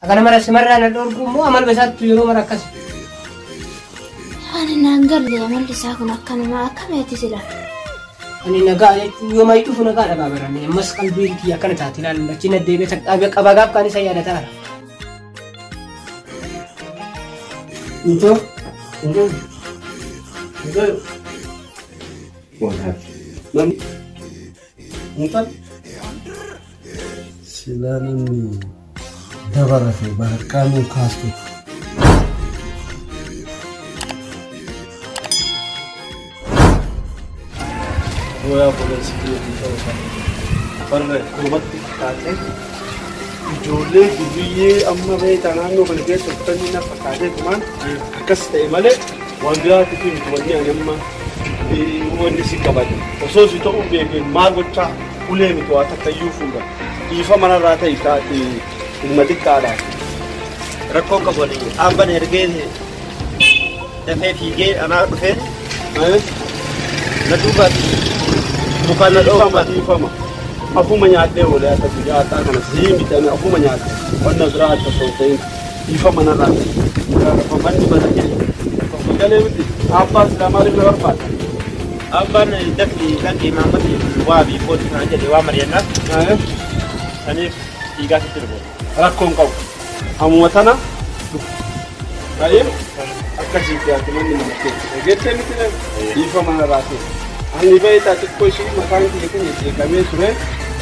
Akan mara semarra na dorku mo amal besat tuyuro marakas. Ani nangal le amal disa kun akkan ma akkameti sila. Ani naga yo mai tu naga daga barani mas qalbi ki akan taatilan lachina debe tak abi qabagab kan sayada ta. Itu Wah, nanti Mutat Silani Dabarasi barat kamu kastu Goya boleh sikit Parle kumat kate Jole duye amma be tanano balge sottani na pakade kuman akaste male wanda tipi wani anyamma wani sikabadi ososi to ubebe magota ule mi to atata yufuga ifa mana rata itati ilmadikada rakko ka boli amban erge da fe fige ana fe na duba bukan na do fama ifama afu manyade wala ta tiga ta kana simi tana afu manyade wannan zira ta sosai ifa mana rata fa bandi badake ko gale wuti abbas da mari na warfa amban dakli kan imamati wa bi ko tana je wa mariyana ani iga kitirbo rakkon kaw amu watana ayem akaji ya kimani mate gete mitene ifa mana rate ani bai ta tikko shi makan ki kene je game sure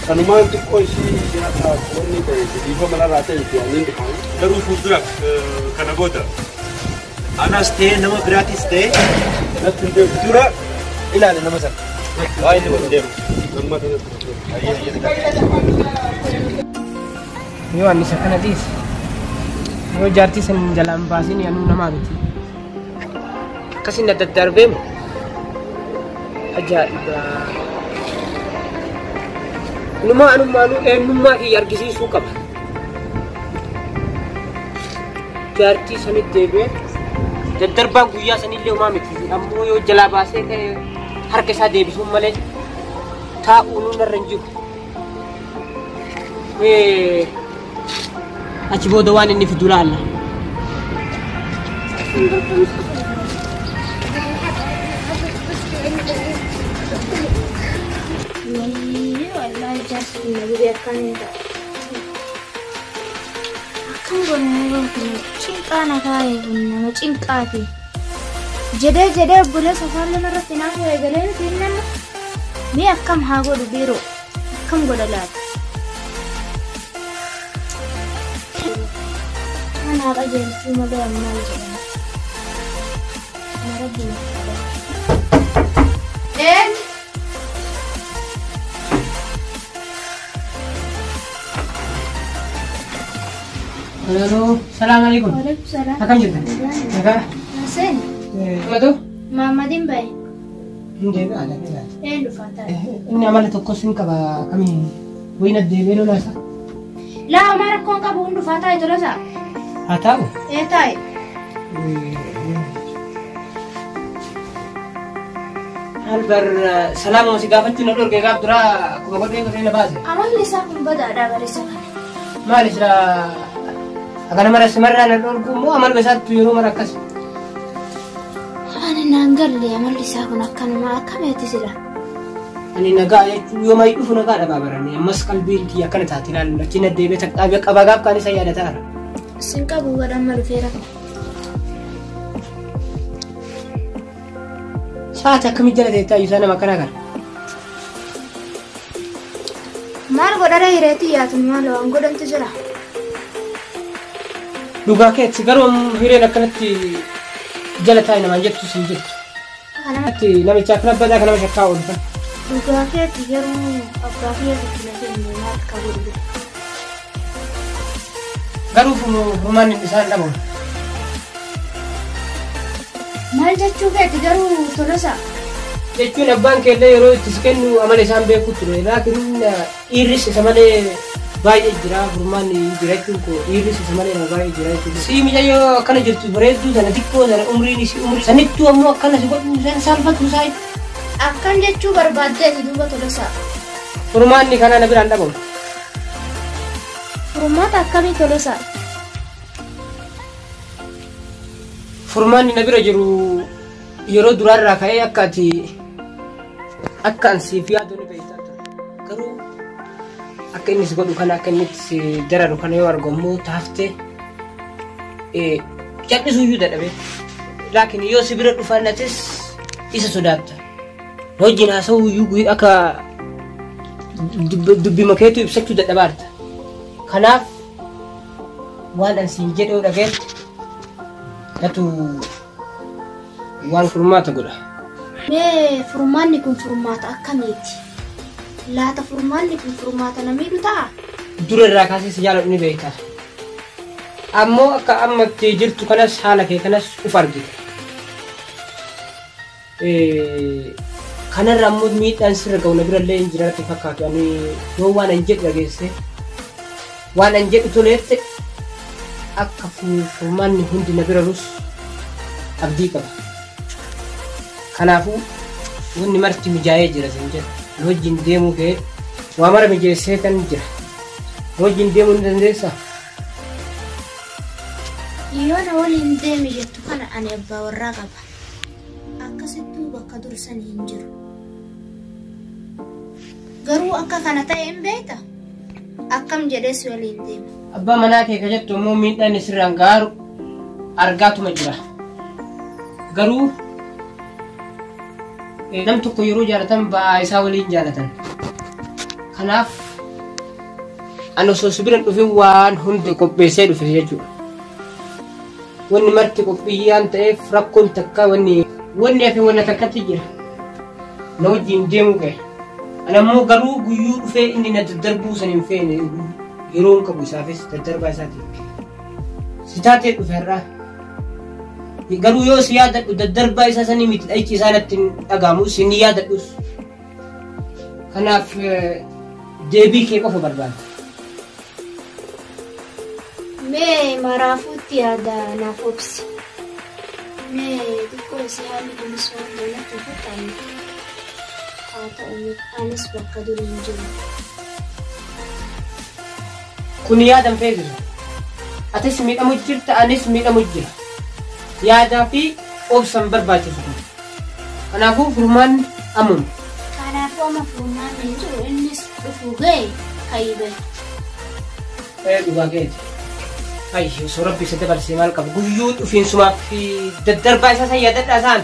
sanuman tikko shi ya ta woni da ifa mana rate ki anin da kan daru fudura kana gota ana stay nama gratis stay na tunde dura ila da nama sak wai ne wonde namma da yo ani sakana dis. Yo jarti sen jalan basin anu nama miti. Kasin da darbem. Ajaiba. Numa anu malu numa ki yargisi suka. Jarti sanit debe. Darba guya sanit le uma miti. Ammo yo jala base ke har ke sa debi sum male. Ta unu na ranju. Aci bodo wani ni fidula Allah. Wallahi just biarkan itu. Akan gonero cinta na kai bunna cinta ti. Jede bule safar le mara tina ko egale tinna. Me akam hago du biro. Akam godalat. Ana ga jensi mo da amma je. Mara bu. Halo, assalamualaikum. Waalaikumsalam. Akam juga. Jaga. Nasen. Madu? Mamadin bay. Jaga ada ada. Lu fata. Ini amal to kosin ka ba kami. Wina de belo la sa. La mara kon ka bundu fata itu la sa. Atau? Tai. Albar salam masih gafat na dor ke gaf dura ko ba de ko na base. Amal lisa kun bada ada barisa. Malis ra akan mara semarra na dor ko mo amal besat tuyuro marakas. Ani nangal le amal lisa kun akkan ma akkameti sila. Ani naga yo mai tu naga daga barani mas qalbi ki akan taatilan lachina debe tak abi qabagab kan sayada ta. Sinka buga dan malu fera. Saat kami jala deta yusana makana kan. Mar godara hireti ya tunma lo angodan tujara. Duga ke sigarom hire nakanati jala tayna manjet tu sinjit. Ana Ati nami chakra bada kana shakka on ta. duga ke tigaru abrafiya dikinake ni mat kaburu. Garu fuman ni san dabo. Mal jachu ke tigaru tolasa. Jechuun abbaan keellee yeroo itti kennu amala isaan beeku ture laakiin irris isa malee baay'ee jira furmaanni jirachuun koo irris isa malee baay'ee jira jechuudha. Si mijayyoo akkana jirtu bareedduu sana xiqqoo sana umriin isii umrii sanittuu ammoo akkana si godhu san salphatu isaa Akkan jachu barbaadde duba tolasa. furmaanni kana na biraan dhabamu. Rumata akkamii tolosa. furmaanni na bira jiru yeroo duraarraa ka'ee akka ansiif yaadu ni beektaa ture. Garuu akka inni si godhu kana akka inni si dararu kana yoo argamu taaftee cal'isuu iyyuu dadhabee. Laakiin yoo si bira dhufannatis isa sodaatta. Wajjin haasa'uu iyyuu akka dubbii makeetu ibsachuu dadhabaarta. Kanaaf waan ansiin jedhee dhageetti natu waan furmaata godha. Mee furmaanni kun furmaata akkamiiti? Laata furmaanni kun furmaata namiidhu ta'a? Dura irraa kaasee si jaaladhu ni beekta. Ammoo akka amma jirtu kanas haala kee kanas uf argite. Kanarra ammoo miidhaan sirra ga'u na birallee hin jiraatu fakkaatu. Ani yoo waan an jedhu dhageesse waan an jedhu toleette akka furmaanni hundi na birarus abdii qaba. Kanaafuu wanni marti mijaa'ee jira sin jedhu. Wajjin deemuu kee waa mara mijeessee kan jira. Wajjin deemuu ni dandeessaa? Yoo na waliin deemi jettu kana ani abbaa warraa qaba. Akkasittuu bakka dursanii hin jiru. Garuu akka kana ta'e hin beekta? Akkam jedhee si waliin deema? Abbaa manaa kee ka jettu immoo miidhaan isirraan gaaru argaatuma jira. Garuu nam tokko yeroo jaalatan ba'aa isaa waliin jaalatan. Kanaaf ani osoo si biran dhufin waan hundi qopheessee dhufe jechuudha. Wanni marti qophiyyaan ta'eef rakkoon takka wanni hafe wanna takkatti jira. Na wajjin deemuu ka'e. Ani ammoo garuu guyyuu dhufee inni na daddarbuu san hin feene yeroo hin qabu isaafis daddarbaa isaatiif. Si taatee dhufe har'aa. Garuu yoo si yaadadhu daddarbaa isaa sanii miti dha'ichi isaa natti hin dhagaamu si ni yaadadhus. Kanaaf deebii kee qofa barbaada. Mee maraafuutti yaada naaf obsi. Mee xiqqoo si haalli kunis waan doonatti fudhanne. Haa ta'u anis bakka durii hin jiru. Kun yaadan feesisu. Atis miidhamu jirta anis miidhamu jira. Yaadaa fi obsan barbaachisu. Kanaafuu furmaanni amuma. Kanaafuu amma furmaanni hin jiru innis dhufuu ga'e kayyibee. Dhugaa keeti. Ayyo osoo rabbi isa dabarsee maal qabu guyyuu dhufiinsumaaf fi daddarbaa isaa san yaadadhaa isaan.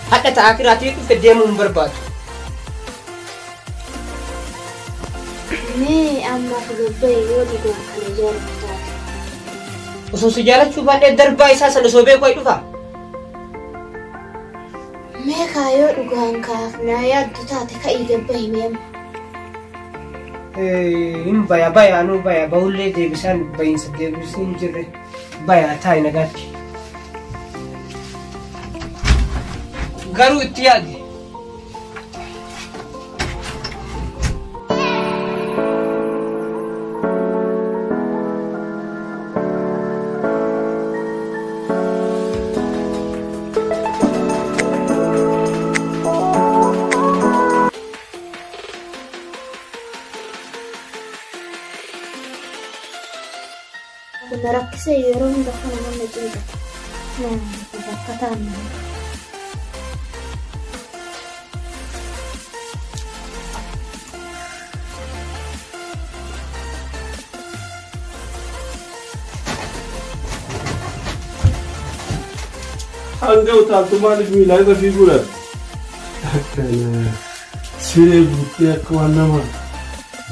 Hadha ta'aa kiraatii dhufe deemuu hin barbaadu. Mee ammaaf gabbaa'e yoo dhugaa kana jaalatu taate. Osoo si jaalachuu baadhee darbaa isaa san osoo beekuu ay dhufaa. Mee kaayoo dhugaan kaaf naa yaaddu taate ka'ii gabbaa'e mee amma. Hin baya anu baya bahullee deebisaan bahiinsa deebisuu hin jirre baya taa'i nagaatti. Garuu itti yaadi. Kuna rakkisee yeroo hunda kana nama jiruudha. Bakka taa'an. Hanga utaaltumaan miilaa irra fiiguudhaan akkana siree buuttee akka waan nama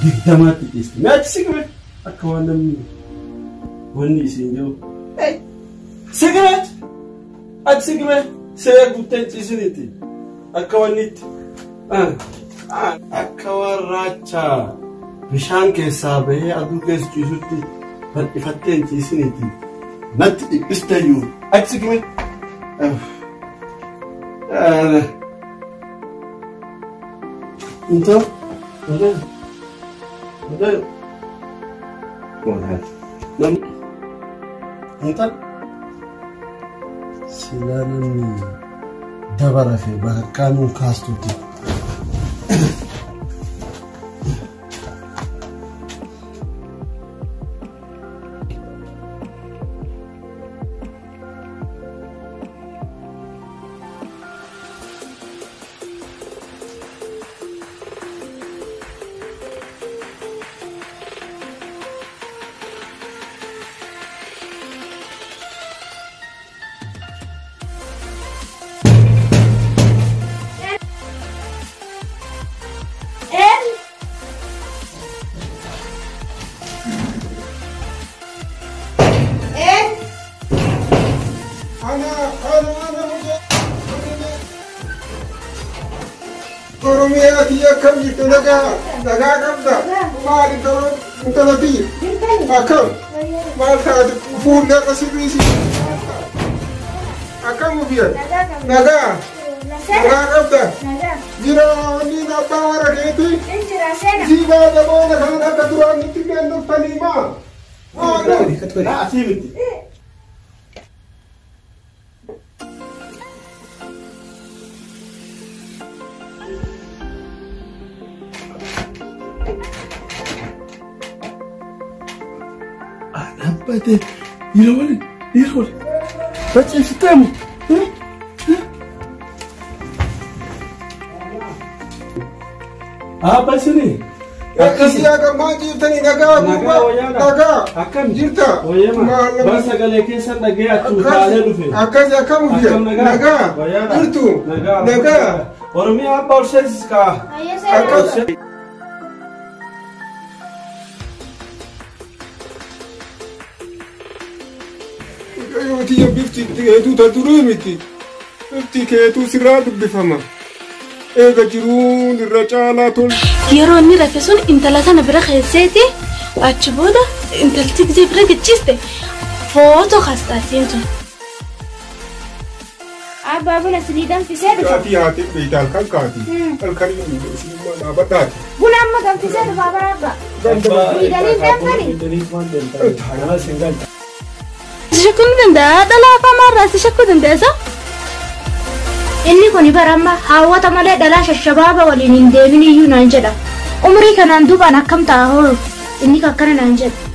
digdamaatti dhiiste. Mee achi siqime akka waan namni wanni isiin jiru. Siqime achi siqime siree buuttee ciisinitti akka wanni itti akka waan raachaa bishaan keessaa bahee aduu keessa ciisutti bal'ifattee hin ciisinitti natti dhiphisteeyyuu achi siqime. Então, então, silaanni dabara fi bakkaanuu kaastuuti. كم يتنقى نقى قبضة ما أنت لطيف أكم ما الخاد فول ده قصير أكم فيه نقى قبضة جيراني نبى ورقتي جيبا دبونا كنا كتران نتكلم نفني ما لا أسيبتي Bate, híjole, bate esse termo. Apa sini? Kasi akan maju tadi naga. Akan jirta. Basa gale kesan nage atu kale dufe. Akan akan dia. Naga. Jirtu. Naga. Ormi apa urses ka? Akan Io bifti tu taturumiti bifti ke tu sirad bifama ega jirun racala tol يروني رفسون انت لا انا برا خيسيتي واتشبودا انت تكذب برا تشيستي فوتو خاستاتينتو أبا بنا سنيدان في سيد كاتي هاتي بيتال كان كاتي الكريم ما بدات بنا أما كان في سيد بابا أبا سنيدانين دم بني تشكون دندا دلا فمرة تشكون دندا inni kun barama hawwata malee dhalaa shashabaaba waliin hin deemin iyyuu naan jedha umrii kanaan duubaan akkam ta'a hoo inni akkana naan jedha